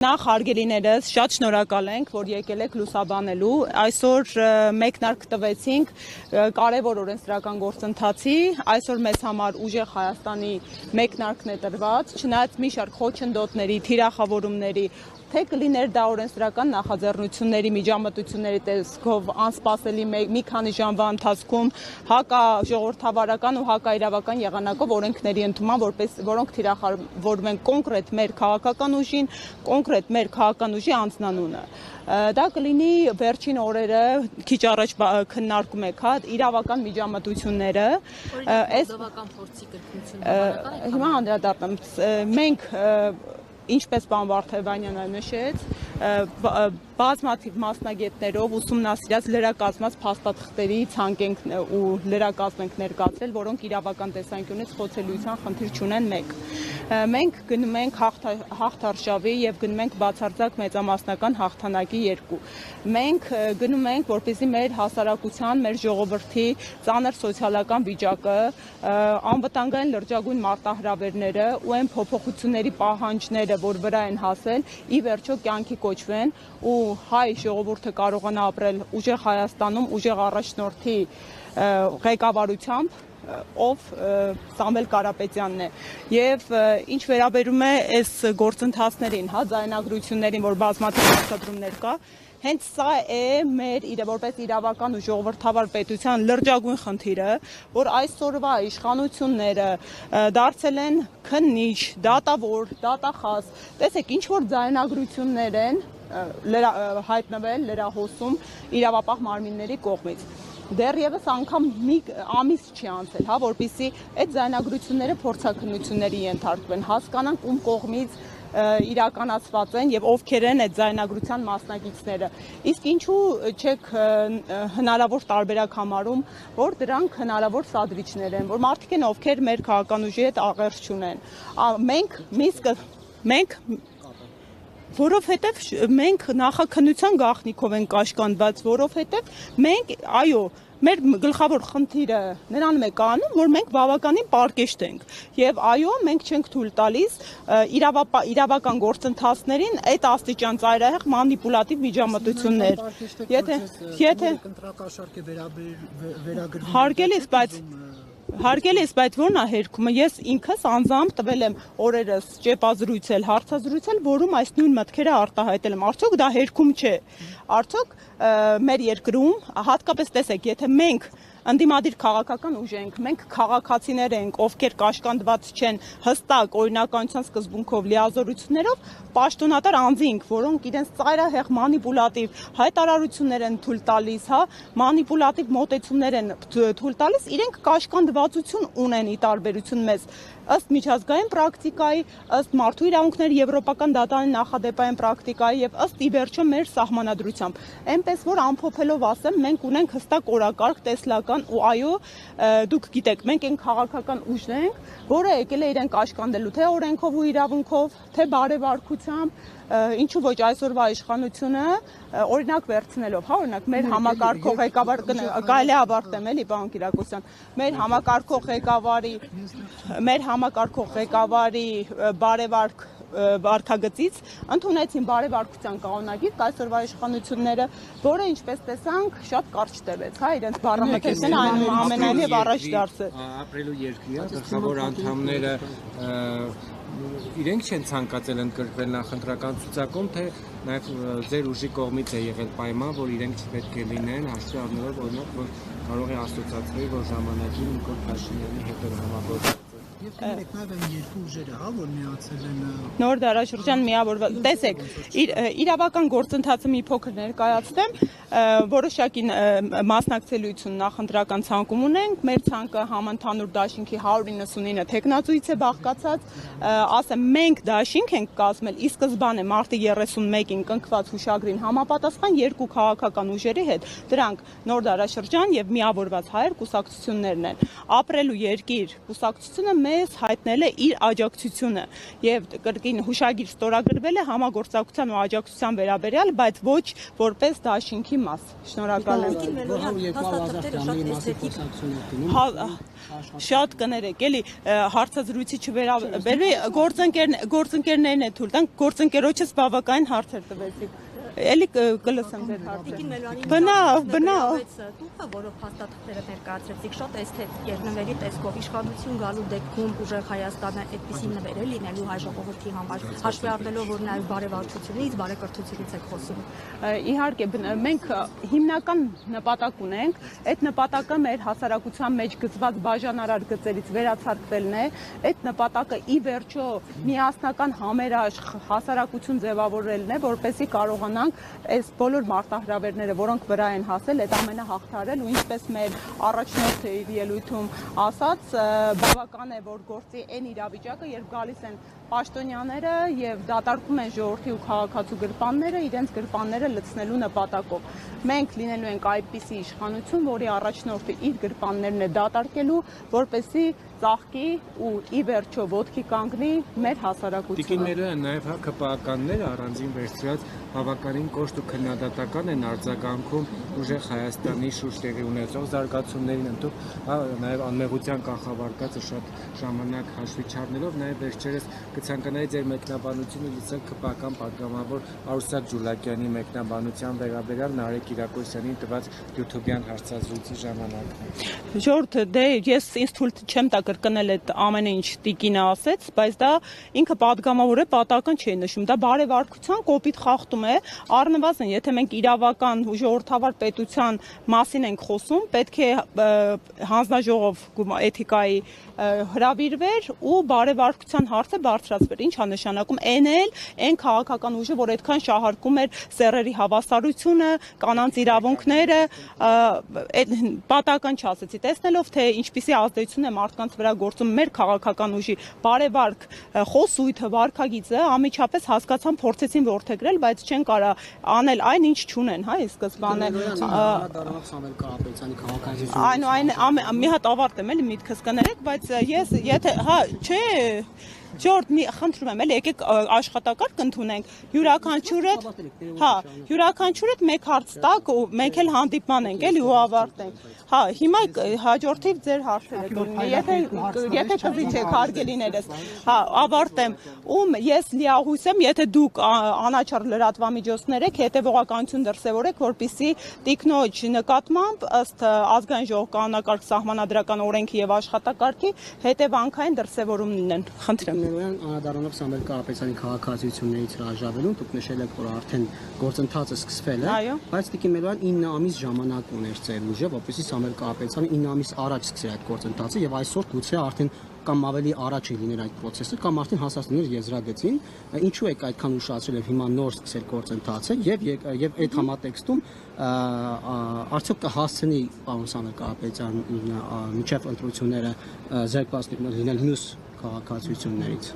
Նախ հարգելիներս շատ շնորհակալ ենք, որ եկել եք լուսաբանելու։ Այսօր մեկնարկ տվեցինք կարևոր օրենսդրական գործընթացի։ Այսօր մեզ համար ուժեղ Հայաստանի մեկնարկն է տրված, չնայած մի շարք խոչընդոտների, թիրախավորումների, թե կլիներ դա օրենսդրական նախաձեռնությունների, միջամտությունների տեսքով անսպասելի մի քանի ժամվա ընթացքում հակաժողովրդավարական ու հակաիրավական եղանակով օրենքների ընդունման, որոնք թիրախավորում են կոնկրետ մեր քաղաքական ուժին, կոնկրետ մեր քաղաքական ուժի անձնանունը։ Դա կլինի վերջին օրերը, քիչ առաջ քննարկում եք, իրավական միջամտությունները։ Հիմա անդրադառնամ, մենք ինչպես պարոն Վարդևանյանը նշեց, բազմաթիվ մասնագետներով ուսումնասիրած լրակազմած փաստաթղթերի ցանկ ենք ու լրակազմ ենք ներկայացրել, որոնք իրավական տեսանկյունից խոցելիության խնդիր չունեն մեկ։ Մենք գնում ենք հաղթարշավի եւ գնում ենք բացարձակ մեծամասնական հաղթանակի երկու։ Մենք գնում ենք, որպեսզի մեր հասարակության, մեր ժողովրդի ծանր սոցիալական վիճակը, անվտանգային լրջագույն մարտահրավերները ու այն փոփոխությունների պահանջները, որ վրա են հասել, ի վերջո կյանքի կոչվեն ու հայ ժողովուրդը կարողանա ապրել ուժեղ Հայաստանում, ուժեղ առաջնորդի ղեկավարությամբ, ով Սամվել Կարապետյանն է։ Եվ ինչ վերաբերում է այս գործընթացներին, ձայնագրություններին, որ բազմաթիվ հաստատումներ կա, հենց սա է մեր որպես իրավական ու ժողովրդավար պետության լրջագույն խնդիրը, որ այսօրվա իշխանությունները դարձել են քննիչ, դատավոր, դատախազ։ Տեսեք, ինչ որ ձայնագրություններ են հայտնվել լրահոսում իրավապահ մարմինների կողմից։ Դեռևս անգամ մի ամիս չի անցել, որպեսզի այդ ձայնագրությունները փորձաքննությունների ենթարկվեն, հասկանանք ում կողմից իրականացված են եւ ովքեր են այդ ձայնագրության մասնակիցները։ Իսկ ինչու չեք հնարավոր տարբերակ համարում, որ դրանք հնարավոր սադրիչներ են, որ մարդիկ են, ովքեր մեր քաղաքական ուժի հետ աղերս չունեն։ Որովհետև մենք նախաքննության գաղտնիքով ենք կաշկանդված, որովհետև մենք, այո, մեր գլխավոր խնդիրը նրանում է կանում, որ մենք բավականին պարկեշտ ենք եւ այո, մենք չենք թույլ տալիս իրավական գործընթացներին այդ աստիճան ծայրահեղ մանիպուլատիվ միջամտություններ։ Հարգելի, բայց ո՞րն է հերքումը։ Ես ինքս անձամբ տվել եմ օրերս ճեպազրույցել, հարցազրույցել, որում այս նույն մտքերը արտահայտել եմ։ Արդյոք դա հերքում չէ։ Արդյոք մեր երկրում, հատկապես տեսեք, եթե մենք ընդդիմադիր քաղաքական ուժ ենք, մենք քաղաքացիներ ենք, ովքեր կաշկանդված չեն հստակ օրինականության սկզբունքով, լիազորություններով, պաշտոնատար անձինք, որոնք իրենց ծայրահեղ մանիպուլատիվ հայտարարություններ են թույլ տալիս, մանիպուլատիվ մոտեցումներ են թույլ տալիս, իրենք կաշկանդվածություն ունեն ի տարբերություն մեզ, ըստ միջազգային պրակտիկայի, ըստ մարդու իրավունքների եվրոպական դատարանի նախադեպային պրակտիկայի եւ ըստ ի վերջո մեր սահմանադրությամբ։ Այնպես որ ամփոփելով ասեմ, մենք ունենք հստակ օրակարգ, տեսլական ու այո, դուք գիտեք, մենք այն քաղաքական ուժն ենք, որը եկել է իրեն կաշկանդելու թե օրենքով ու իրավունքով, թե բարեվարքությամբ, ինչու ոչ այսօրվա իշխանությունը օրինակ վերցնելով, օրինակ մեր համակարգող ղեկավար կարելի է ավարտեմ էլի, պարոն Կիրակոսյան, մեր համակարգող ղեկավարի բարեվարք վարքագծից ընդունեցին բարեվարքության կանոնագիր այսօրվա իշխանությունները, որը ինչպես տեսանք շատ կարճ տևեց, իրենց բառամթերքն ամենայնիվ առաջ դարձել։ Ապրելու երկրի գլխավոր անդամները իրենք չեն ցանկացել ընդգրկվել նախընտրական ցուցակում, թե նաև ձեր ուժի կողմից է եղել պայման, որ իրենք չպետք է լինեն, հաշվի առնելով օրինակ, որ կարող է ասոցացվել, որ ժամանակին Նիկոլ Փաշինյանի հետ էր համագործակցել։ Եվ դրանք նաև այն երկու ուժերը, որ միացել են նոր դարաշրջան միավորված։ Տեսեք, իրավական գործընթացը մի փոքր ներկայացնեմ, որոշակի մասնակցելիություն նախընտրական ցանկում ունենք, մեր ցանկը համընդհանուր դաշինքի 199 թեկնածուից է բաղկացած, ասեմ, մենք դաշինք ենք կազմել, ի սկզբանե մարտի 31-ին կնքված հուշագրին համապատասխան երկու քաղաքական ուժերի հետ, դրանք նոր դարաշրջան եւ միավորված հայեր կուսակցություններն են։ Ապրելու երկիր կուսակցությունը մեզ հայտնել է իր աջակցությունը եւ կրկին հուշագիր ստորագրվել է համագործակցության ու աջակցության վերաբերյալ, բայց ոչ որպես դաշինքի մաս։ Շնորհակալ եմ։ Շատ կներեք, էլի հարցազրույցի չվերաբերվի, գործընկերներն է թույլ տանք, գործընկերոջս բավականին հարցեր տվեցիք։ Էլի կլսեմ ձեր հարցերը։ Բնավ։ Տուփը, որով փաստաթղթերը ներկայացրեցիք, շատ էսթետիկ էր նվերի տեսքով, իշխանություն գալու դեպքում ուժեղ Հայաստանը այդպիսի նվեր է լինելու հայ ժողովրդի համար, հաշվի առնելով, որ նաև բարեվարչությունից, բարեկրթությունից եք խոսում։ Իհարկե, մենք հիմնական նպատակ ունենք, այդ նպատակը մեր հասարակության մեջ գծված բաժանարար գծերից վերացարկվելն է, այդ նպատակը ի վերջո միասնական համերաշխ հասարակություն ձևավորելն է, որպեսզի կարողանանք այս բոլոր մարտահրավերները, որոնք վրա են հասել, այդ ամենը հաղթարել ու ինչպես մեր առաջնորդը իր ելույթում ասաց, բավական է, որ գործի այն իրավիճակը, երբ գալիս են պաշտոնյաները եւ դատարկում են ժողովրդի ու քաղաքացու գրպանները իրենց գրպանները լցնելու նպատակով։ Մենք լինելու ենք այդպիսի իշխանություն, որի առաջնորդը իր գրպաններն է դատարկելու, որպեսզի ծաղկի ու ի վերջո ոտքի կանգնի մեր հասարակությունը։ Տիկինները նաև ՀԿՊ-ականները առանձին վերցրած բավականին կոշտ ու քննադատական են արձագանքում ուժեղ Հայաստանի շուրջ տեղի ունեցող զարգացումներին, ընդհանուր նաև անմեղության կանխավարկածը շատ ժամանակ հաշվի չառնելով, նաև վերջերս կցանկանայի ձեր մեկնաբանությունը լսել ԿՊ-ական պատգամավոր Արուսակ Ջուլակյանի մեկնաբանության վերաբերյալ Նարեկ Կիրակոսյանին տված YouTube-յան հարցազրույցի ժամանակ։ Ժորդ, դե ես ինձ թույլ չեմ տա կրկնել այդ ամենը ինչ տիկինը ասեց, բայց դա ինքը պատգամավոր է, պատահական չի նշում, դա բարեվարկության կոպիտ խախտում է, առնվազն եթե մենք իրավական ու ժողովրդավար պետության մասին ենք խոսում, պետք է հանձնաժողով էթիկայի հրավիրվեր ու բարեվարկության հարցը բարձրացվեր, ինչ է նշանակում այն քաղաքական ուժը, որ այդքան շահարկում էր սեռերի հավասարությունը, կանանց իրավունքները, պատահական չասեցի, տեսնելով թե ինչպիսի ազդեցություն է մարդկանց վրա գործում մեր քաղաքական ուժի բարեվարք խոսույթը, վարքագիծը, անմիջապես հասկացան, փորձեցին որդեգրել, բայց չեն կարող անել այն, ինչ չունեն, հա, ի սկզբանե։ Մի հատ ավարտեմ էլի միտքս կներեք, բայց ես եթե, հա, չէ, Ժորդ, խնդրում եմ, էլի եկեք աշխատակարգ ընդունենք, յուրաքանչյուրդ մեկ հարց տակ ու մենք էլ հանդիպման ենք, էլի ու ավարտենք։ Հա, հիմա հաջորդիվ ձեր հարցերը կլինի, եթե կզիջեք հարգելիներս, հա, ավարտեմ, ես լիահույս եմ, եթե դուք անաչառ լրատվամիջոցներ եք, հետևողականություն դրսևորեք, որպեսզի տիկնոջ նկատմամբ ըստ ազգային ժողով կանոնակարգ սահմանադրական օրենքի եւ աշխատակարգի հետևանքային դրսևորում լինեն։ Խնդրեմ։ Անդրադառնալով Սամվել Կարապետյանի քաղաքացիություններից հրաժարվելուն, դուք նշել եք, որ արդեն գործընթացը սկսվել է, բայց Տիկին Մելոյան 9 ամիս ժամանակ ուներ ձեր ուժը, որպեսզի Սամվել Կարապետյանը 9 ամիս առաջ սկսի այդ գործընթացը եւ այսօր գուցե արդեն կամ ավելի առաջ լիներ այդ process-ը, կամ արդեն հասածներ եզրագծին, ինչու եք այդքան ուշացրել եւ հիմա նոր սկսել գործընթացը եւ այդ համատեքստում արդյոք կհասցնի պարոն Սամվել Կարապետյան միջև ընտրությունները զերկված լինել մյուս քաղաքացիություններից։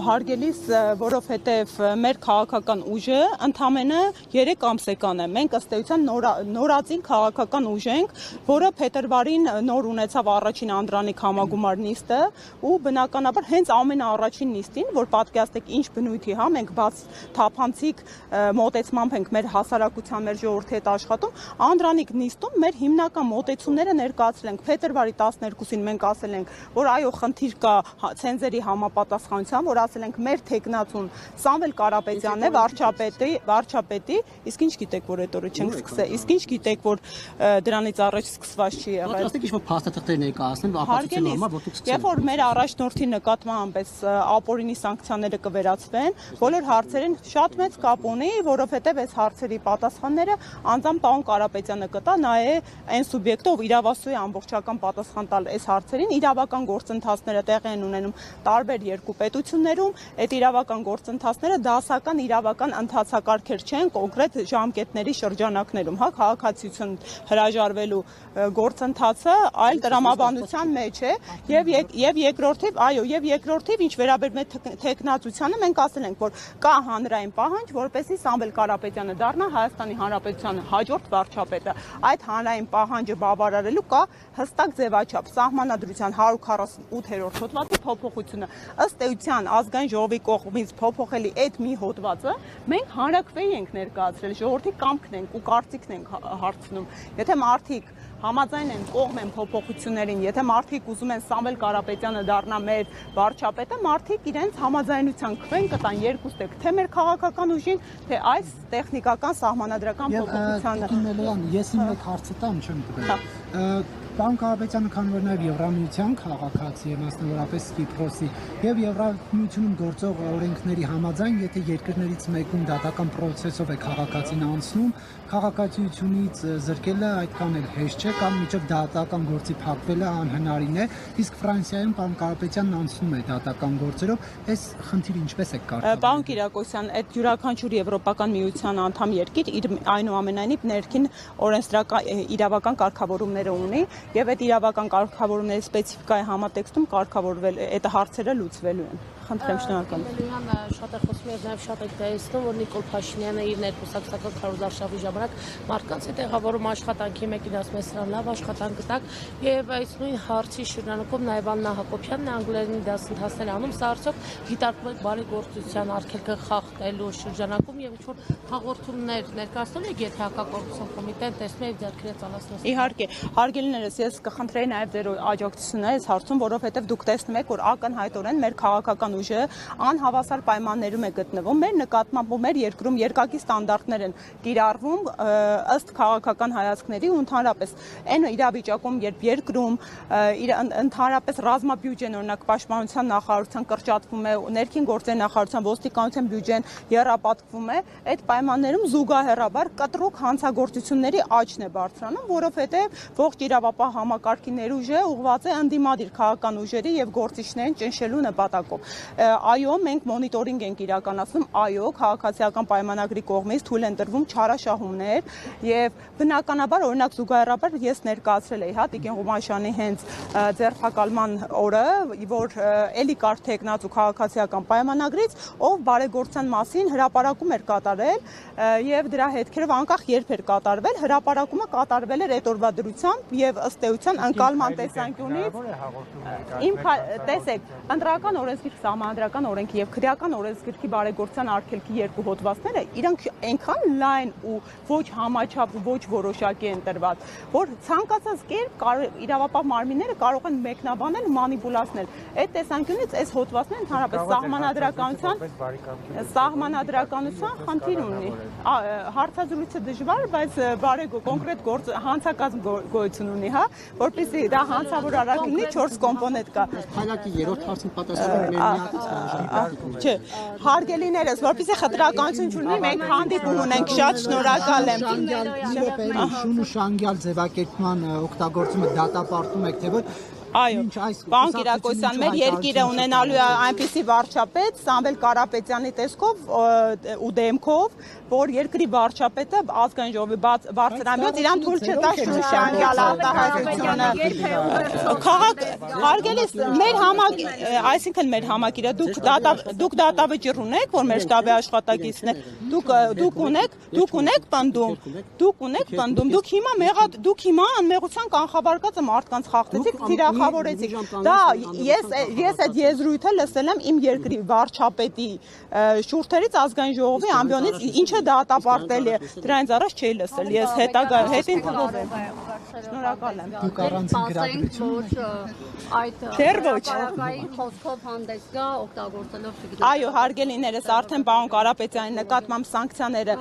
Հարգելիս, որովհետև մեր քաղաքական ուժը ընդամենը 3 ամսեկան է։ Մենք ըստ էության նորածին քաղաքական ուժ ենք, որը փետրվարին նոր ունեցավ առաջին անդրանիկ համագումար նիստը ու բնականաբար հենց ամենաառաջին նիստին, որ պատկերացնեք ինչ բնույթի, հա, մենք բաց թափանցիկ մոտեցմամբ ենք մեր հասարակության, մեր ժողովրդի հետ աշխատում, անդրանիկ նիստում մեր հիմնական մոտեցումները ներկայացրել ենք։ Փետրվարի 12-ին մենք ասել ենք, որ այո, խնդիր կա ցենզերի համապատասխանության, որ ասել ենք մեր թեկնածուն Սամվել Կարապետյանն է, վարչապետի, իսկ ինչ գիտեք, որ այդ օրը չենք սկսել, իսկ ինչ գիտեք, որ դրանից առաջ սկսված չի եղել։ Ասեք ինչ-որ փաստաթղթեր ներկայացնել, ապացուցելու համար, որ դուք սկսել եք։ Երբ որ մեր առաջնորդի նկատմամբ այս ապօրինի սանկցիաները կվերացվեն, բոլոր հարցերին շատ մեծ կապ ունի, որովհետև այս հարցերի պատասխանները անձամբ պարոն Կարապետյանը կտա, նա է այն սուբյեկտը, ով իրավասու է ամբողջական պատասխան տալ այս հարցերին, իրավական գործընթացները գործընթացները տեղի են ունենում տարբեր երկու պետություններում, այդ իրավական գործընթացները դասական իրավական ընթացակարգեր չեն կոնկրետ ժամկետների շրջանակներում, հա, քաղաքացիություն հրաժարվելու գործընթացը այլ տրամաբանության մեջ է եւ երկրորդիվ, այո, եւ երկրորդիվ ինչ վերաբերում է տեխնացությանը, մենք ասել ենք, որ կա հանրային պահանջ, որպեսզի Սամվել Կարապետյանը դառնա Հայաստանի Հանրապետության հաջորդ վարչապետը։ Այդ հանրային պահանջը բավարարելու կա հստակ ձևաչափ սահմանադրության 148-րդ հոդվածի փոփոխությունը։ Ըստ էության ազգային ժողովի կողմից փոփոխելի այդ մի հոդվածը մենք հանրակրվեի ենք ներկայացրել, ժողովրդի կամքն ենք ու կարծիքն ենք հարցնում։ Եթե մարդիկ համաձայն են կողմ են փոփոխություններին, եթե մարդիկ ուզում են Սամվել Կարապետյանը դառնա մեր վարչապետը, մարդիկ իրենց համաձայնության քվեն կտան երկուստեք, թե մեր քաղաքական ուժին, թե այս տեխնիկական սահմանադրական փոփոխությանը։ Ես իմ մեկ հարցը տամ չեմ տվել։ Պարոն Կարապետյանը, քանի որ նաև Եվրամիության քաղաքացի է, մասնավորապես Կիպրոսի, եւ Եվրամիությունում գործող օրենքների համաձայն, եթե երկրներից մեկում դատական process-ով է քաղաքացին անցնում, քաղաքացիությունից զրկելը այդքան էլ հեշտ չէ, կամ միջով դատական գործի փակվելը անհնարին է, իսկ Ֆրանսիայում պարոն Կարապետյանն անցնում է դատական գործերով, այս խնդիրը ինչպես է կարդալու։ Պարոն Կիրակոսյան, այդ յուրաքանչյուր Եվրոպական միության անդամ երկիր իր այնուամենայնիվ ներքին օրենսդրական իրավական կարգավորումները ունի եւ այդ իրավական կարգավորումների սպეციფიკայի համատեքստում կարգավորվել այդ հարցերը լուծվելու են։ Խնդրեմ, շնորհակալ եմ։ Շատ է խոսում եւ նաեւ շատ է տեսնում, որ Նիկոլ Փաշինյանը իր ներկուսակցական քարոզարշավի ժամանակ մարդկանց է տեղավորում աշխատանքի մեկին ասում է սրան լավ աշխատանք տակ եւ այս նույն հարցի շրջանակում նաեւ Աննա Հակոբյանն է անգլերենի դասընթացներ անում, սա արդյոք դիտարկում եք բարեգործության արգելքը խախտելու շրջանակում եւ ինչ-որ հաղորդումներ ներկայացնում եք, եթե հակակոռուպցիոն կոմիտեն տեսնում է ձեռքերը ծալացնում։ Իհարկե, հարգելիներս, ես կխնդրեի նաեւ ձեր աջակցությունը այս հարցում, որովհետեւ դուք տեսնում եք, որ ակնհայտորեն մեր քաղաքական ուժը անհավասար պայմաններում է գտնվում։ Մեր նկատմամբ ու մեր երկրում երկակի ստանդարտներ են կիրառվում ըստ քաղաքական հայացքների ու ընդհանրապես այն իրավիճակում, երբ երկրում ընդհանրապես ռազմաբյուջեն, օրինակ պաշտպանության նախարարության կրճատվում է, ներքին գործերի նախարարության ոստիկանության բյուջեն եռապատկվում է, այդ պայմաններում զուգահեռաբար կտրուկ հանցագործությունների աճն է բարձրանում, որովհետև ողջ իրավապահ համակարգի ներուժը ուղղված է ընդդիմադիր քաղաքական ուժերի եւ գործիչներին ճնշելու նպատակով։ Այո, մենք մոնիտորինգ ենք իրականացնում, այո, քաղաքացիական պայմանագրի կողմից թույլ են տրվում չարաշահումներ եւ բնականաբար օրինակ զուգահեռաբար ես ներկայացրել էի, հա, Տիկին Ղումանշյանի հենց ձերբակալման օրը, որ էլի կար թեկնած ու քաղաքացիական պայմանագրից, ով բարեգործության մասին հրապարակում էր կատարել եւ դրա հետքերով անկախ երբ էր կատարվել, հրապարակումը կատարվել էր այդ օրվա դրությամբ եւ ըստ էության անկալման տեսանկյունից տեսեք, ընտրական օրենսգիր սահմանադրական օրենքի եւ քրեական օրենսգրքի բարեգործության արգելքի երկու հոդվածները իրանք այնքան լայն ու ոչ համաչափ ու ոչ որոշակի են տրված, որ ցանկացած կերպ իրավապահ մարմինները կարող են մեկնաբանել, մանիպուլացնել։ Այդ տեսանկյունից այս հոդվածները ընդհանրապես սահմանադրականության խնդիր ունի։ Հարցազրույցը դժվար, բայց կոնկրետ հանցակազմ գոյություն ունի, հա, որպեսզի դա հանցավոր արագ լինի 4 կոմպոնենտ կա։ Հայլակի երրորդ հարցին պատասխանում եմ Չէ, հարգելիներս, որպեսզի խտրականություն չունի, մենք հանդիպում ունենք, շատ շնորհակալ եմ։ Շուն ու շանգյալ ձևակերպման օգտագործումը դատապարտում եք, թե որ Այո, պարոն Կիրակոսյան, մեր երկիրը ունենալու է այնպիսի վարչապետ Սամվել Կարապետյանի տեսքով ու դեմքով, որ երկրի վարչապետը ազգային ժողովի բարձրամիտ իրան թույլ չտա շուշանգյալ արտահայտությունը։ Հարգելիս, այսինքն մեր համակիրը դուք դատավճիռ ունեք, որ մեր շտաբի աշխատակիցն է, դուք ունեք պնդում, դուք հիմա անմեղության կանխավարկածը մարդկանց խախտեցիք, թիրախավորեցիք։ Դա ես այդ եզրույթը լսել եմ իմ երկրի վարչապետի շուրթերից ազգային ժողովի ամբիոնից, ինչը դատապարտել է, դրանից առաջ չէի լսել, ես հետին թվով եմ։ Շնորհակալ եմ։ Դուք առանցին գրագրություն այդ քաղաքային խոսքով հանդես գա օգտագործելով չգիտեմ։ Այո, հարգելիներս, արդեն պարոն Կարապետյանի նկատմամբ սանկցիաները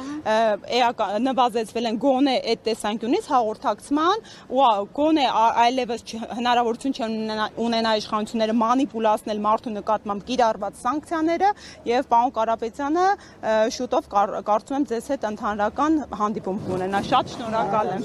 նվազեցվել են գոնե այդ տեսանկյունից հաղորդակցման ու գոնե այլևս հնարավորություն չեն ունենա իշխանությունները մանիպուլացնել մարդու նկատմամբ կիրառված սանկցիաները եւ պարոն Կարապետյանը շուտով կարծում եմ ձեզ հետ ընդհանրական հանդիպում կունենա։ Շատ շնորհակալ եմ։